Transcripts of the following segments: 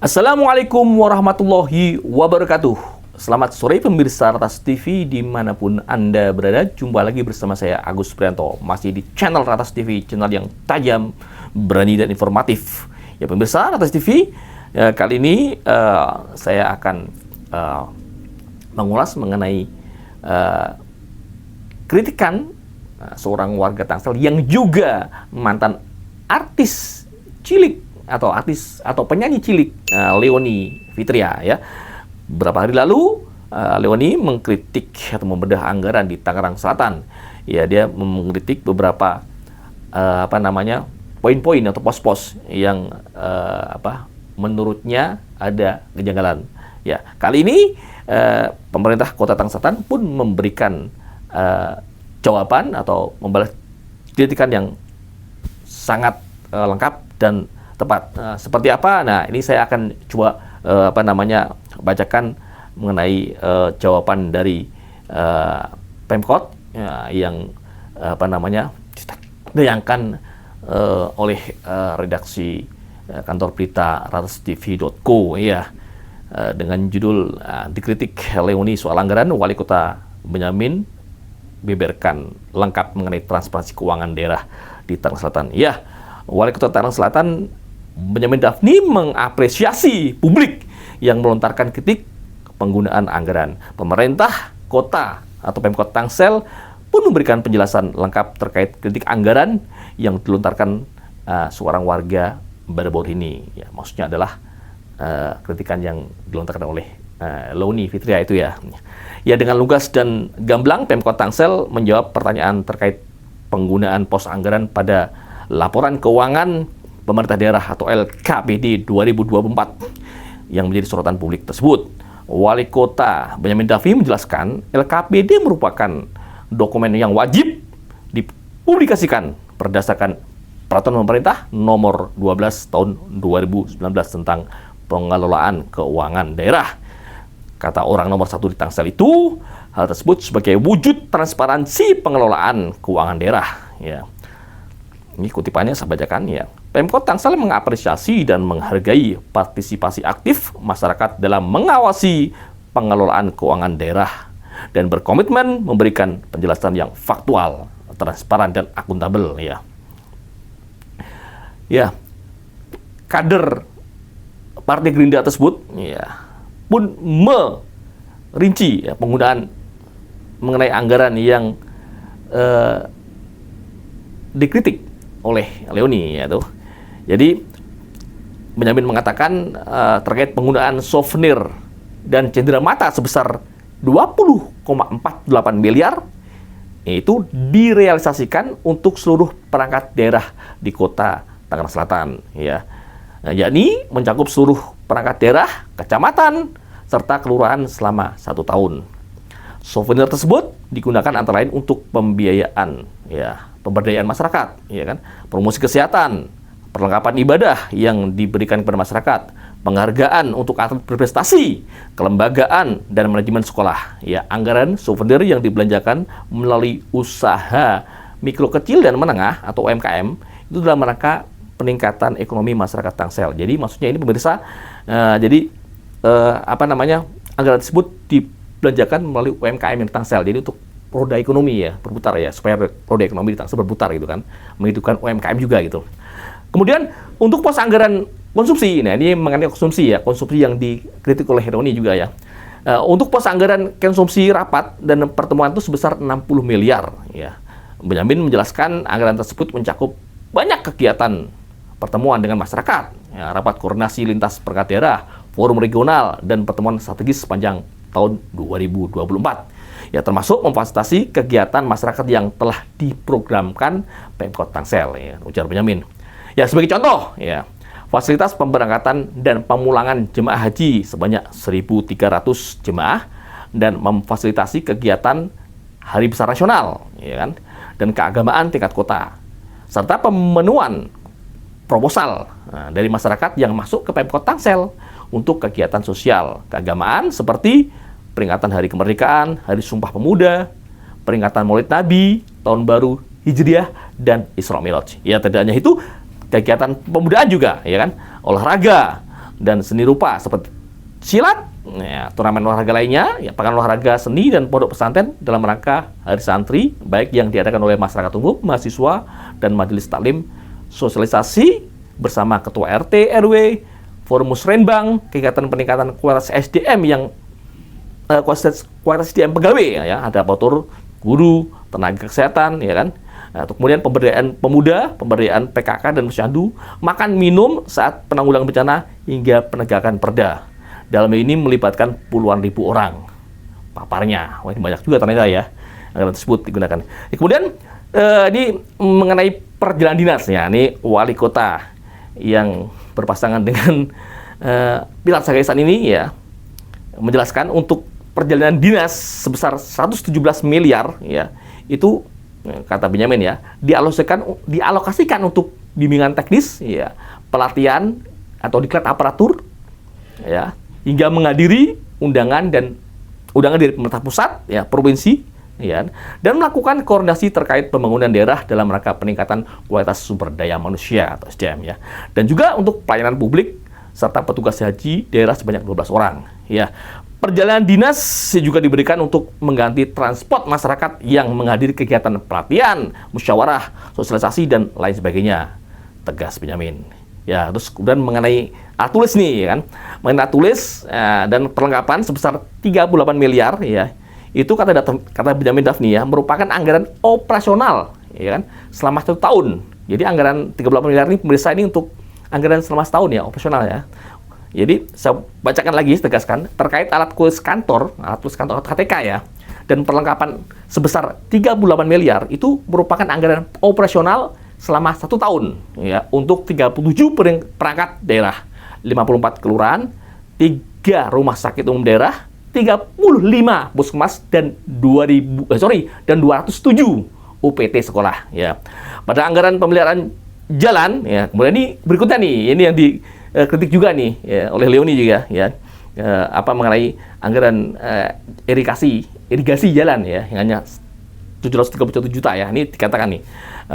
Assalamualaikum warahmatullahi wabarakatuh. Selamat sore pemirsa Ratas TV dimanapun Anda berada. Jumpa lagi bersama saya Agus Prianto, masih di channel Ratas TV, channel yang tajam, berani dan informatif. Ya pemirsa Ratas TV, kali ini saya akan mengulas mengenai kritikan seorang warga Tangsel yang juga mantan artis cilik atau penyanyi cilik, Leony Fitria ya. Beberapa hari lalu Leony mengkritik atau membedah anggaran di Tangerang Selatan. Ya, dia mengkritik beberapa poin-poin atau pos-pos yang menurutnya ada kejanggalan. Ya, kali ini pemerintah Kota Tangerang Selatan pun memberikan jawaban atau membalas kritikan yang sangat lengkap dan tepat. Seperti apa? Nah, ini saya akan coba bacakan mengenai jawaban dari Pemkot yang ditayangkan oleh redaksi kantor berita ratastv.co ya, dengan judul dikritik Leony soal anggaran, Wali Kota Benyamin beberkan lengkap mengenai transparansi keuangan daerah di Tangerang Selatan. Ya, Wali Kota Tangerang Selatan Benyamin Daphni mengapresiasi publik yang melontarkan kritik penggunaan anggaran. Pemerintah kota atau Pemkot Tangsel pun memberikan penjelasan lengkap terkait kritik anggaran yang dilontarkan seorang warga baru-baru ini. Ya, maksudnya adalah kritikan yang dilontarkan oleh Leony Fitria itu ya. Ya, dengan lugas dan gamblang Pemkot Tangsel menjawab pertanyaan terkait penggunaan pos anggaran pada laporan keuangan pemerintah daerah atau LKPD 2024 yang menjadi sorotan publik tersebut. Wali Kota Benyamin Daphni menjelaskan LKPD merupakan dokumen yang wajib dipublikasikan berdasarkan peraturan pemerintah nomor 12 tahun 2019 tentang pengelolaan keuangan daerah. Kata orang nomor 1 di Tangsel itu, hal tersebut sebagai wujud transparansi pengelolaan keuangan daerah. Ya. Ini kutipannya saya bacakan ya. Pemkot Tangsel mengapresiasi dan menghargai partisipasi aktif masyarakat dalam mengawasi pengelolaan keuangan daerah dan berkomitmen memberikan penjelasan yang faktual, transparan dan akuntabel ya. Ya. Kader Partai Gerindra tersebut ya pun merinci ya, penggunaan mengenai anggaran yang dikritik oleh Leony ya tuh. Jadi Benyamin mengatakan terkait penggunaan souvenir dan cendera mata sebesar 20,48 miliar itu direalisasikan untuk seluruh perangkat daerah di Kota Tangerang Selatan ya. Nah, yakni mencakup seluruh perangkat daerah, kecamatan serta kelurahan selama 1 tahun. Souvenir tersebut digunakan antara lain untuk pembiayaan ya, pemberdayaan masyarakat, ya kan, promosi kesehatan, perlengkapan ibadah yang diberikan kepada masyarakat, penghargaan untuk atlet berprestasi, kelembagaan dan manajemen sekolah. Ya, anggaran souvenir yang dibelanjakan melalui usaha mikro kecil dan menengah atau UMKM itu dalam rangka peningkatan ekonomi masyarakat Tangsel. Jadi maksudnya ini pemirsa, anggaran tersebut dibelanjakan melalui UMKM yang Tangsel. Jadi untuk roda ekonomi ya berputar ya, supaya roda ekonomi di Tangsel berputar gitu kan, menghidupkan UMKM juga gitu. Kemudian untuk pos anggaran konsumsi, nah ini mengenai konsumsi ya, konsumsi yang dikritik oleh Leony juga ya. Untuk pos anggaran konsumsi rapat dan pertemuan itu sebesar 60 miliar ya. Benyamin menjelaskan anggaran tersebut mencakup banyak kegiatan pertemuan dengan masyarakat, ya, rapat koordinasi lintas perangkat daerah, forum regional dan pertemuan strategis sepanjang tahun 2024. Ya, termasuk memfasilitasi kegiatan masyarakat yang telah diprogramkan Pemkot Tangsel, ya, ujar Benyamin. Ya, sebagai contoh, ya, fasilitas pemberangkatan dan pemulangan jemaah haji sebanyak 1.300 jemaah dan memfasilitasi kegiatan Hari Besar Nasional, ya kan, dan keagamaan tingkat kota, serta pemenuhan proposal dari masyarakat yang masuk ke Pemkot Tangsel untuk kegiatan sosial keagamaan seperti peringatan Hari Kemerdekaan, Hari Sumpah Pemuda, peringatan Maulid Nabi, Tahun Baru Hijriah, dan Isra Mi'raj. Ya, tidak hanya itu, kegiatan pemudaan juga, ya kan, olahraga, dan seni rupa seperti silat, ya, turnamen olahraga lainnya, ya, pekan olahraga seni dan pondok pesantren dalam rangka Hari Santri, baik yang diadakan oleh masyarakat umum, mahasiswa, dan majelis taklim, sosialisasi bersama ketua RT, RW, forum musrenbang, kegiatan peningkatan kualitas SDM yang kualitas SDM pegawai, ya, ada aparatur, guru, tenaga kesehatan, ya kan. Nah, kemudian pemberdayaan pemuda, pemberdayaan PKK dan posyandu, makan minum saat penanggulangan bencana hingga penegakan perda. Dalam ini melibatkan puluhan ribu orang paparnya. Wah, ini banyak juga ternyata ya anggaran tersebut digunakan. Kemudian ini mengenai perjalanan dinas ya. Ini wali kota yang berpasangan dengan Pilar Sagaisan ini ya menjelaskan untuk perjalanan dinas sebesar 117 miliar ya itu kata Benyamin ya dialokasikan untuk bimbingan teknis ya, pelatihan atau diklat aparatur ya, hingga menghadiri undangan dari pemerintah pusat ya, provinsi ya, dan melakukan koordinasi terkait pembangunan daerah dalam rangka peningkatan kualitas sumber daya manusia atau SDM ya. Dan juga untuk pelayanan publik serta petugas haji daerah sebanyak 12 orang ya. Perjalanan dinas juga diberikan untuk mengganti transport masyarakat yang menghadiri kegiatan pelatihan, musyawarah, sosialisasi, dan lain sebagainya. Tegas Benyamin. Ya, terus kemudian mengenai tulis nih, ya kan? Mengenai tulis dan perlengkapan sebesar 38 miliar, ya. Itu kata Benyamin Daphni ya, merupakan anggaran operasional, ya kan? Selama 1 tahun. Jadi anggaran 38 miliar ini pemirsa ini untuk anggaran selama setahun ya, operasional ya. Jadi saya bacakan lagi, tegaskan terkait alat tulis kantor KTK ya, dan perlengkapan sebesar 38 miliar itu merupakan anggaran operasional selama 1 tahun ya untuk 37 perangkat daerah, 54 kelurahan, 3 rumah sakit umum daerah, 35 puskesmas dan 207 UPT sekolah ya. Pada anggaran pemeliharaan jalan ya, kemudian ini berikutnya nih, ini yang dikritik juga nih ya, oleh Leoni juga ya, mengenai anggaran irigasi jalan ya, yang hanya 731 juta ya. Ini dikatakan nih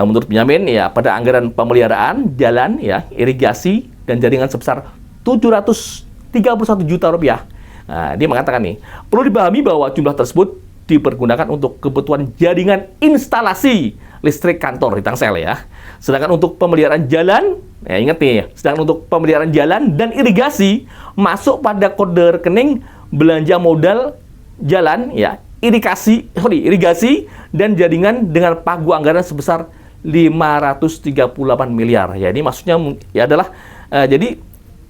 menurut Benyamin ya, pada anggaran pemeliharaan jalan ya, irigasi dan jaringan sebesar 731 juta rupiah. Nah, dia mengatakan nih, perlu dipahami bahwa jumlah tersebut dipergunakan untuk kebutuhan jaringan instalasi listrik kantor di Tangsel ya. Sedangkan untuk pemeliharaan jalan, ya ingat nih, sedangkan untuk pemeliharaan jalan dan irigasi masuk pada kode rekening belanja modal jalan ya, irigasi dan jaringan dengan pagu anggaran sebesar 538 miliar. Ya, ini maksudnya ya adalah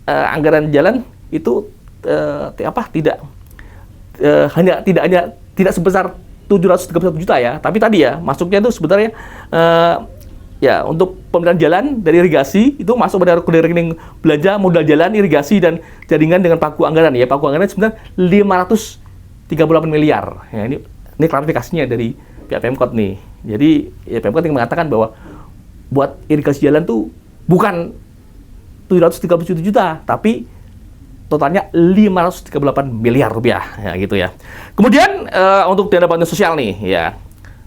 anggaran jalan itu tidak sebesar 731 juta ya, tapi tadi ya masuknya itu sebenarnya ya untuk pemeliharaan jalan dari irigasi itu masuk pada kode rekening belanja modal jalan, irigasi dan jaringan dengan pagu anggaran ya. Pagu anggaran sebenarnya 538 miliar. Ya, ini klarifikasinya dari pihak Pemkot nih. Jadi ya Pemkot yang mengatakan bahwa buat irigasi jalan tuh bukan 737 juta, tapi totalnya 538 miliar rupiah ya gitu ya. Kemudian untuk dana bantuan sosial nih ya,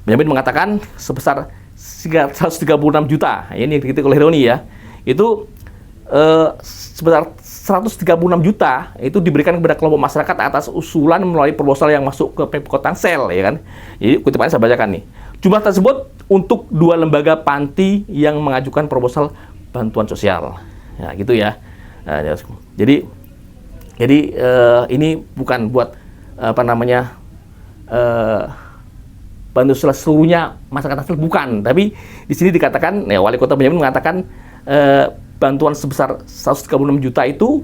Benyamin mengatakan sebesar 136 juta. Ini yang dikritik oleh Roni ya. Itu sebesar 136 juta itu diberikan kepada kelompok masyarakat atas usulan melalui proposal yang masuk ke Pemkot Tangsel ya kan. Jadi kutipannya saya bacakan nih. Jumlah tersebut untuk 2 lembaga panti yang mengajukan proposal bantuan sosial. Ya gitu ya. Nah, jadi ini bukan buat bantu seluruhnya masyarakat Tangsel, bukan. Tapi di sini dikatakan, ya, Wali Kota Benyamin mengatakan bantuan sebesar 136 juta itu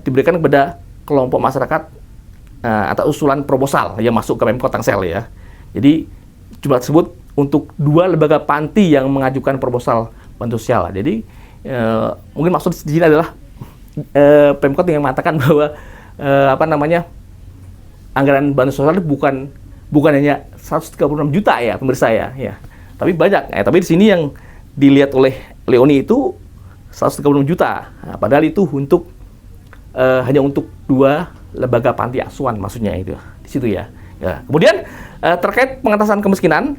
diberikan kepada kelompok masyarakat atas usulan proposal yang masuk ke Pemkot Tangsel ya. Jadi jumlah tersebut untuk 2 lembaga panti yang mengajukan proposal bantuan sosial. Jadi mungkin maksud di sini adalah Pemkot yang mengatakan bahwa anggaran bantuan sosial bukan hanya 136 juta ya pemirsa ya. Tapi banyak. Tapi di sini yang dilihat oleh Leoni itu 136 juta. Nah, padahal itu untuk hanya untuk 2 lembaga panti asuhan maksudnya itu di situ ya. Kemudian terkait pengentasan kemiskinan,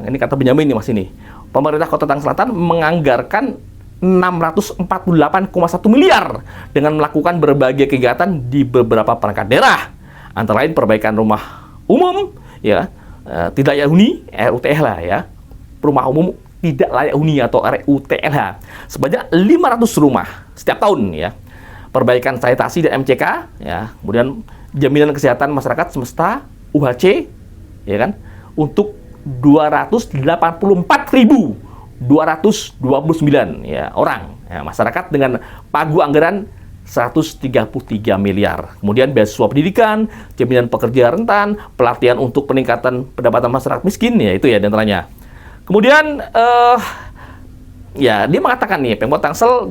ini kata Benyamin nih Mas ini. Pemerintah Kota Tangerang Selatan menganggarkan 648,1 miliar dengan melakukan berbagai kegiatan di beberapa perangkat daerah, antara lain perbaikan rumah umum, ya, tidak layak huni (RUTH) lah ya, rumah umum tidak layak huni atau RUTLH sebanyak 500 rumah setiap tahun ya, perbaikan sanitasi dan MCK ya, kemudian jaminan kesehatan masyarakat semesta UHC ya kan untuk 284.229 ya orang ya, masyarakat dengan pagu anggaran 133 miliar. Kemudian beasiswa pendidikan, jaminan pekerja rentan, pelatihan untuk peningkatan pendapatan masyarakat miskin ya, itu ya di antaranya. Kemudian ya dia mengatakan nih Pemkot Tangsel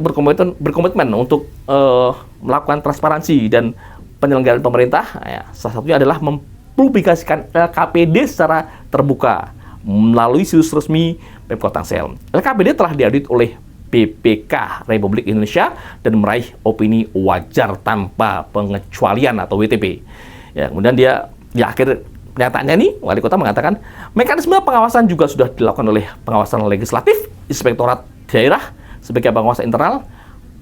berkomitmen untuk melakukan transparansi dan penyelenggaraan pemerintah ya, salah satunya adalah mempublikasikan LKPD secara terbuka melalui situs resmi Pemkot Tangsel. LKPD telah diaudit oleh BPK Republik Indonesia dan meraih opini wajar tanpa pengecualian atau WTP. Ya, kemudian dia di akhir pernyataannya nih, Wali Kota mengatakan mekanisme pengawasan juga sudah dilakukan oleh pengawasan legislatif, Inspektorat Daerah sebagai pengawas internal,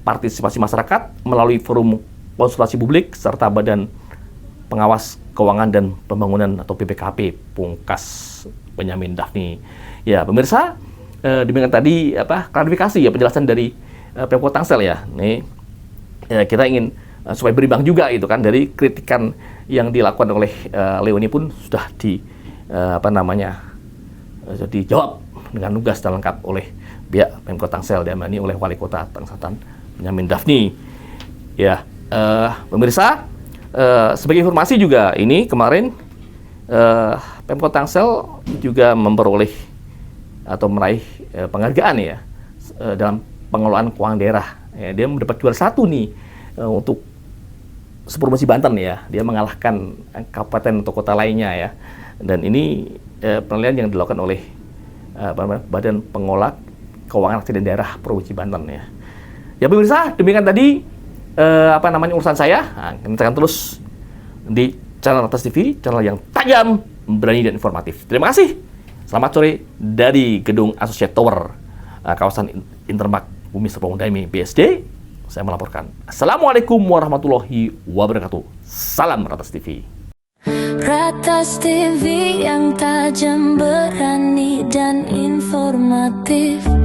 partisipasi masyarakat melalui forum konsultasi publik serta Badan Pengawas Keuangan dan Pembangunan atau BPKP, pungkas Benyamin Daphni. Ya, pemirsa, demikian tadi klarifikasi ya penjelasan dari Pemkot Tangsel ya. Nih kita ingin supaya berimbang juga itu kan dari kritikan yang dilakukan oleh Leoni pun sudah dijawab dengan lugas dan lengkap oleh pihak Pemkot Tangsel dan ini oleh Wali Kota Tangsel Benyamin Daphni. Ya, pemirsa, sebagai informasi juga ini kemarin Pemkot Tangsel juga memperoleh atau meraih penghargaan ya dalam pengelolaan keuangan daerah. Ya, dia mendapat juara 1 nih untuk seprovinsi Banten ya. Dia mengalahkan kabupaten atau kota lainnya ya. Dan ini penilaian yang dilakukan oleh Badan Pengelola Keuangan Rakyat dan Daerah Provinsi Banten ya. Ya pemirsa, demikian tadi urusan saya. Nah, kita akan terus di channel Ratas TV, channel yang tajam, berani dan informatif. Terima kasih. Selamat sore dari Gedung Associate Tower, kawasan Intermark Bumi Serpong Daimi BSD. Saya melaporkan. Assalamualaikum warahmatullahi wabarakatuh. Salam Ratas TV. Ratas TV yang tajam, berani dan informatif.